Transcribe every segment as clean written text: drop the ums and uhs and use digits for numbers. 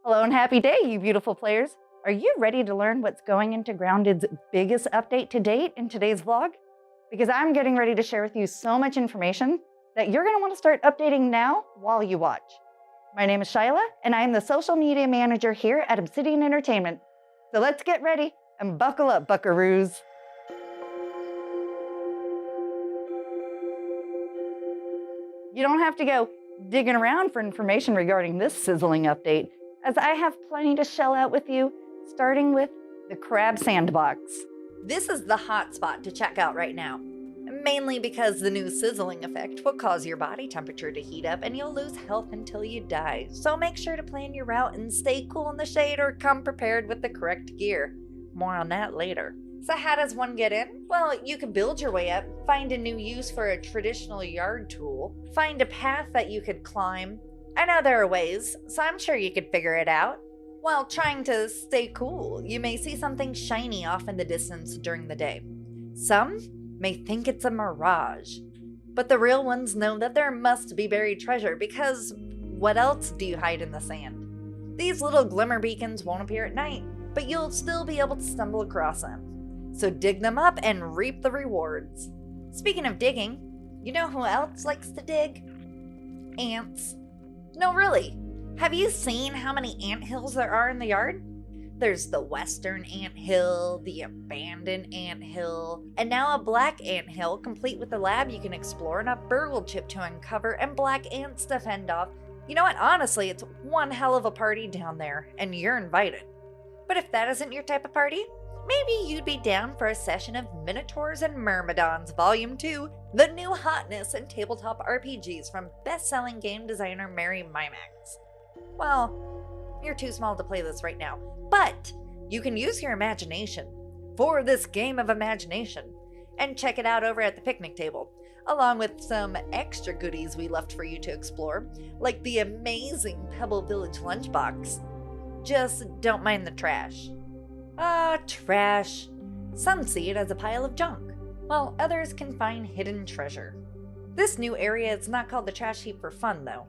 Hello and happy day, you beautiful players. Are you ready to learn what's going into Grounded's biggest update to date in today's vlog? Because I'm getting ready to share with you so much information that you're going to want to start updating now while you watch. My name is Shyla, and I am the social media manager here at Obsidian Entertainment. So let's get ready and buckle up, buckaroos. You don't have to go digging around for information regarding this sizzling update, as I have plenty to shell out with you, starting with the Crab Sandbox. This is the hot spot to check out right now, mainly because the new sizzling effect will cause your body temperature to heat up and you'll lose health until you die. So make sure to plan your route and stay cool in the shade or come prepared with the correct gear. More on that later. So how does one get in? Well, you can build your way up, find a new use for a traditional yard tool, find a path that you could climb. I know there are ways, so I'm sure you could figure it out. While trying to stay cool, you may see something shiny off in the distance during the day. Some may think it's a mirage, but the real ones know that there must be buried treasure, because what else do you hide in the sand? These little glimmer beacons won't appear at night, but you'll still be able to stumble across them. So dig them up and reap the rewards. Speaking of digging, you know who else likes to dig? Ants. No, really. Have you seen how many anthills there are in the yard? There's the western anthill, the abandoned anthill, and now a black anthill complete with a lab you can explore and a burgle chip to uncover and black ants to fend off. You know what? Honestly, it's one hell of a party down there, and you're invited. But if that isn't your type of party, maybe you'd be down for a session of Minotaurs and Myrmidons Volume 2, the new hotness in tabletop RPGs from best-selling game designer Mary Mimax. Well, you're too small to play this right now, but you can use your imagination for this game of imagination and check it out over at the picnic table, along with some extra goodies we left for you to explore, like the amazing Pebble Village lunchbox. Just don't mind the trash. Trash. Some see it as a pile of junk, while others can find hidden treasure. This new area is not called the trash heap for fun, though.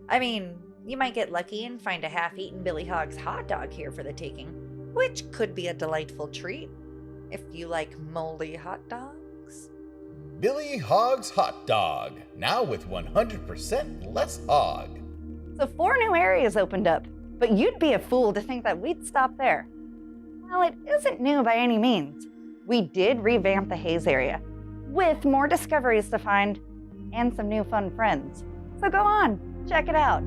I mean, you might get lucky and find a half-eaten Billy Hog's hot dog here for the taking, which could be a delightful treat if you like moldy hot dogs. Billy Hog's hot dog, now with 100% less hog. So 4 new areas opened up, but you'd be a fool to think that we'd stop there. Well, it isn't new by any means. We did revamp the Haze area, with more discoveries to find and some new fun friends. So go on, check it out.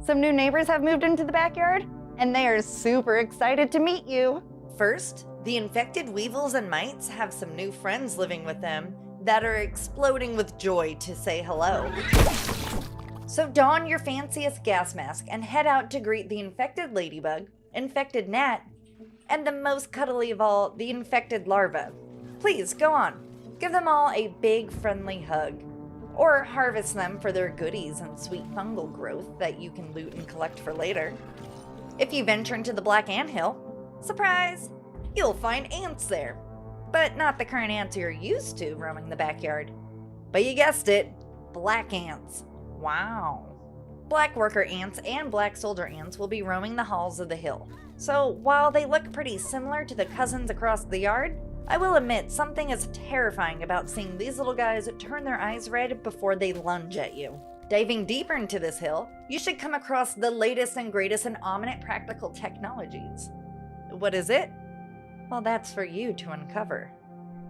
Some new neighbors have moved into the backyard, and they are super excited to meet you. First, the infected weevils and mites have some new friends living with them that are exploding with joy to say hello. So don your fanciest gas mask and head out to greet the infected ladybug, infected gnat, and the most cuddly of all, the infected larva. Please, go on. Give them all a big friendly hug. Or harvest them for their goodies and sweet fungal growth that you can loot and collect for later. If you venture into the black anthill, surprise, you'll find ants there. But not the current ants you're used to roaming the backyard. But you guessed it, black ants. Wow. Black worker ants and black soldier ants will be roaming the halls of the hill. So while they look pretty similar to the cousins across the yard, I will admit something is terrifying about seeing these little guys turn their eyes red before they lunge at you. Diving deeper into this hill, you should come across the latest and greatest in ominous practical technologies. What is it? Well, that's for you to uncover.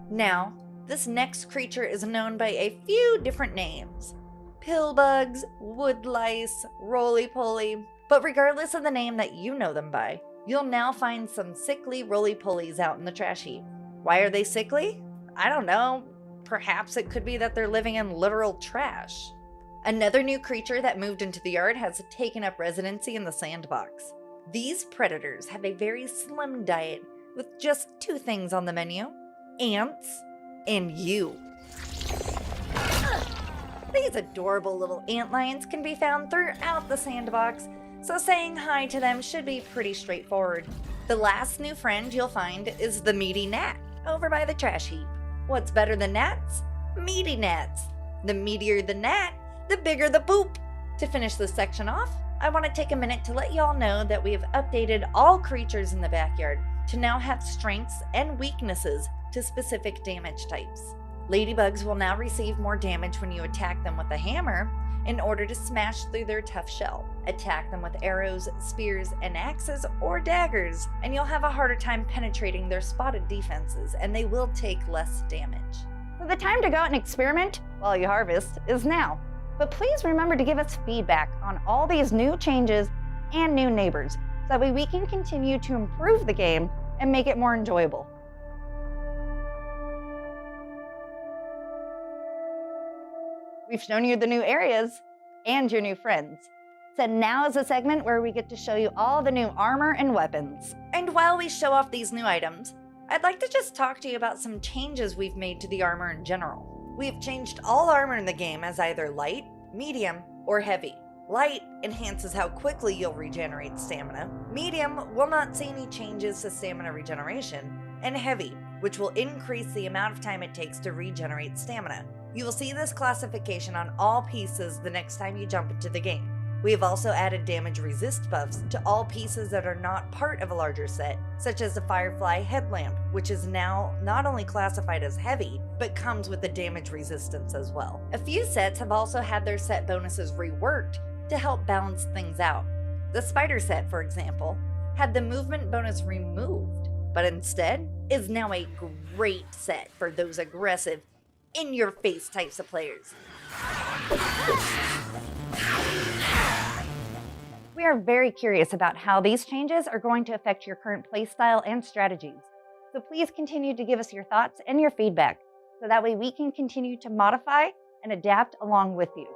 Now, this next creature is known by a few different names. Pillbugs, wood lice, roly-poly, but regardless of the name that you know them by, you'll now find some sickly roly-polies out in the trash heap. Why are they sickly? I don't know. Perhaps it could be that they're living in literal trash. Another new creature that moved into the yard has taken up residency in the Sandbox. These predators have a very slim diet with just 2 things on the menu: ants and you. These adorable little ant lions can be found throughout the Sandbox, so saying hi to them should be pretty straightforward. The last new friend you'll find is the meaty gnat, over by the trash heap. What's better than gnats? Meaty gnats. The meatier the gnat, the bigger the poop. To finish this section off, I want to take a minute to let y'all know that we have updated all creatures in the backyard to now have strengths and weaknesses to specific damage types. Ladybugs will now receive more damage when you attack them with a hammer in order to smash through their tough shell. Attack them with arrows, spears, and axes or daggers, and you'll have a harder time penetrating their spotted defenses, and they will take less damage. So the time to go out and experiment while you harvest is now. But please remember to give us feedback on all these new changes and new neighbors, so that way we can continue to improve the game and make it more enjoyable. We've shown you the new areas and your new friends. So now is a segment where we get to show you all the new armor and weapons. And while we show off these new items, I'd like to just talk to you about some changes we've made to the armor in general. We've changed all armor in the game as either light, medium, or heavy. Light enhances how quickly you'll regenerate stamina. Medium will not see any changes to stamina regeneration. And heavy, which will increase the amount of time it takes to regenerate stamina. You will see this classification on all pieces the next time you jump into the game. We have also added damage resist buffs to all pieces that are not part of a larger set, such as the Firefly headlamp, which is now not only classified as heavy, but comes with the damage resistance as well. A few sets have also had their set bonuses reworked to help balance things out. The Spider set, for example, had the movement bonus removed, but instead is now a great set for those aggressive, in-your-face types of players. We are very curious about how these changes are going to affect your current playstyle and strategies. So please continue to give us your thoughts and your feedback, so that way we can continue to modify and adapt along with you.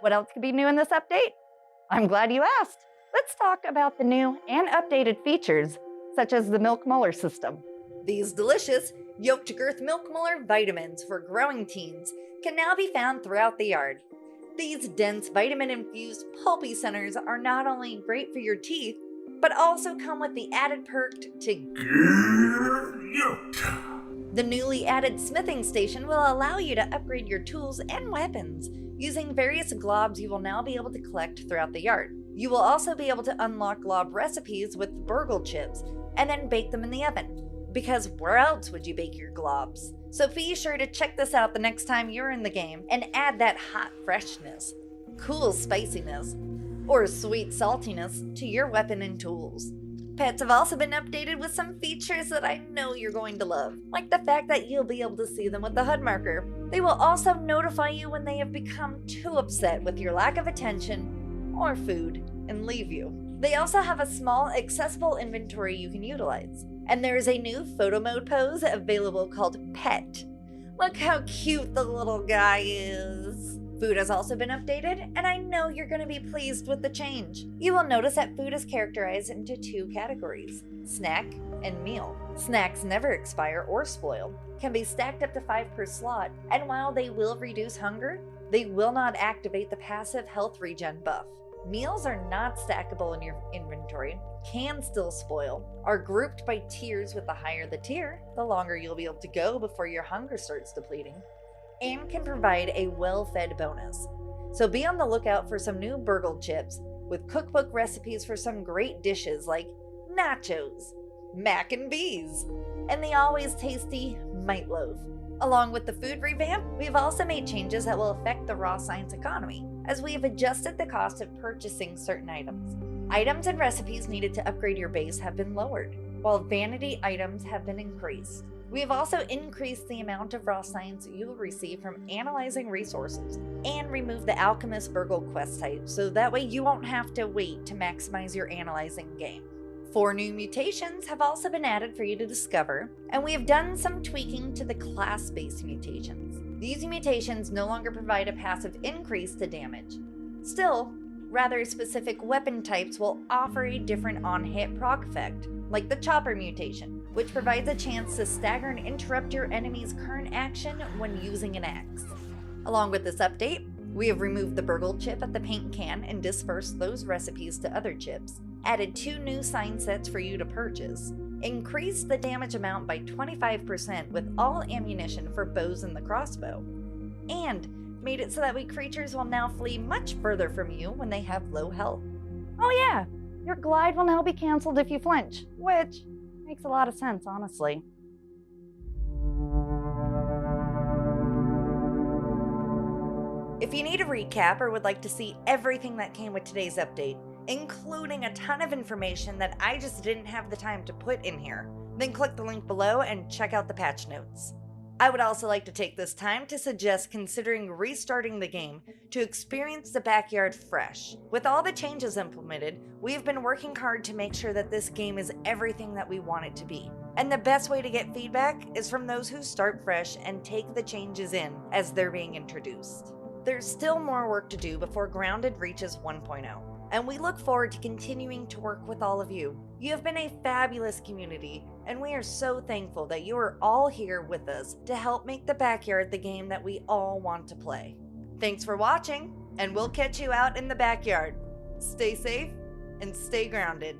What else could be new in this update? I'm glad you asked. Let's talk about the new and updated features, such as the Milk Molar system. These delicious Yoked Girth Milk Molar vitamins for growing teens can now be found throughout the yard. These dense vitamin-infused pulpy centers are not only great for your teeth, but also come with the added perk to get yoked. The newly added smithing station will allow you to upgrade your tools and weapons. Using various globs you will now be able to collect throughout the yard. You will also be able to unlock glob recipes with burgle chips and then bake them in the oven. Because where else would you bake your globs? So be sure to check this out the next time you're in the game and add that hot freshness, cool spiciness, or sweet saltiness to your weapon and tools. Pets have also been updated with some features that I know you're going to love, like the fact that you'll be able to see them with the HUD marker. They will also notify you when they have become too upset with your lack of attention or food and leave you. They also have a small, accessible inventory you can utilize. And there is a new photo mode pose available called Pet. Look how cute the little guy is. Food has also been updated, and I know you're going to be pleased with the change. You will notice that food is characterized into two categories, snack and meal. Snacks never expire or spoil, can be stacked up to 5 per slot, and while they will reduce hunger, they will not activate the passive health regen buff. Meals are not stackable in your inventory, can still spoil, are grouped by tiers with the higher the tier, the longer you'll be able to go before your hunger starts depleting, and can provide a well-fed bonus. So be on the lookout for some new burgle chips with cookbook recipes for some great dishes like nachos, mac and bees, and the always tasty mite loaf. Along with the food revamp, we've also made changes that will affect the raw science economy, as we have adjusted the cost of purchasing certain items. Items and recipes needed to upgrade your base have been lowered, while vanity items have been increased. We have also increased the amount of raw science you will receive from analyzing resources, and removed the Alchemist Burgle quest type, so that way you won't have to wait to maximize your analyzing game. 4 new mutations have also been added for you to discover, and we have done some tweaking to the class-based mutations. These mutations no longer provide a passive increase to damage. Still, rather specific weapon types will offer a different on-hit proc effect, like the Chopper mutation, which provides a chance to stagger and interrupt your enemy's current action when using an axe. Along with this update, we have removed the burgle chip at the paint can and dispersed those recipes to other chips, added 2 new sign sets for you to purchase, increased the damage amount by 25% with all ammunition for bows and the crossbow, and made it so that creatures will now flee much further from you when they have low health. Oh yeah, your glide will now be canceled if you flinch, which makes a lot of sense, honestly. If you need a recap or would like to see everything that came with today's update, including a ton of information that I just didn't have the time to put in here, then click the link below and check out the patch notes. I would also like to take this time to suggest considering restarting the game to experience the backyard fresh. With all the changes implemented, we've been working hard to make sure that this game is everything that we want it to be. And the best way to get feedback is from those who start fresh and take the changes in as they're being introduced. There's still more work to do before Grounded reaches 1.0. And we look forward to continuing to work with all of you. You have been a fabulous community, and we are so thankful that you are all here with us to help make the backyard the game that we all want to play. Thanks for watching, and we'll catch you out in the backyard. Stay safe and stay grounded.